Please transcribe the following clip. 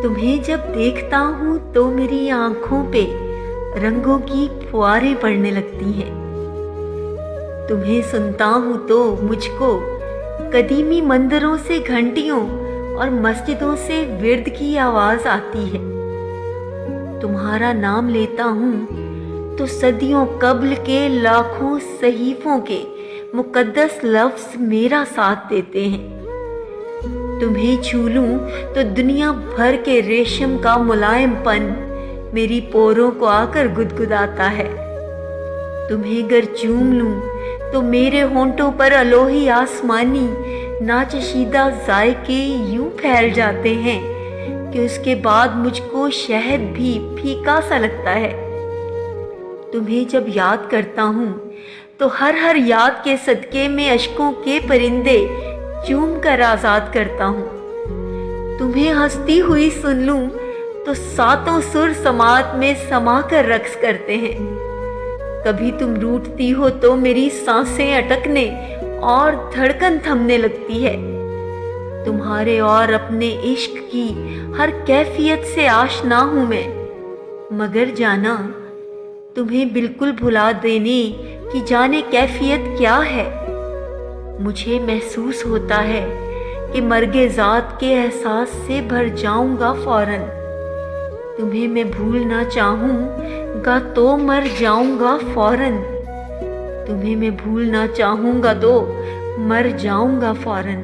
तुम्हें जब देखता हूँ तो मेरी आंखों पे रंगों की फुहारें पड़ने लगती हैं। तुम्हें सुनता हूँ तो मुझको कदीमी मंदिरों से घंटियों और मस्जिदों से विर्द की आवाज आती है। तुम्हारा नाम लेता हूँ तो सदियों कब्ल के लाखों सहीफों के मुकद्दस लफ्ज मेरा साथ देते हैं। तुम्हें छू लूं तो दुनिया भर के रेशम का मुलायमपन मेरी पोरों को आकर गुदगुदाता है। तुम्हें अगर चूम लूं तो मेरे होंठों पर अलोही आसमानी नाचशीदा जायके यूं फैल जाते हैं कि उसके बाद मुझको शहद भी फीका सा लगता है। तुम्हें जब याद करता हूँ तो हर याद के सदके में अश्कों के परिंदे चूम कर आजाद करता हूँ। तुम्हें हंसती हुई सुन लूं तो सातों सुर समात में समा कर रक्स करते हैं। कभी तुम रूठती हो तो मेरी सांसें अटकने और धड़कन थमने लगती है। तुम्हारे और अपने इश्क की हर कैफियत से आशना हूं मैं, मगर जाना तुम्हें बिल्कुल भुला देने की जाने कैफियत क्या है। मुझे महसूस होता है कि मर्गे ज़ात के एहसास से भर जाऊंगा फौरन। तुम्हें मैं भूलना चाहूँगा तो मर जाऊंगा फौरन। तुम्हें मैं भूलना चाहूँगा तो मर जाऊंगा फौरन।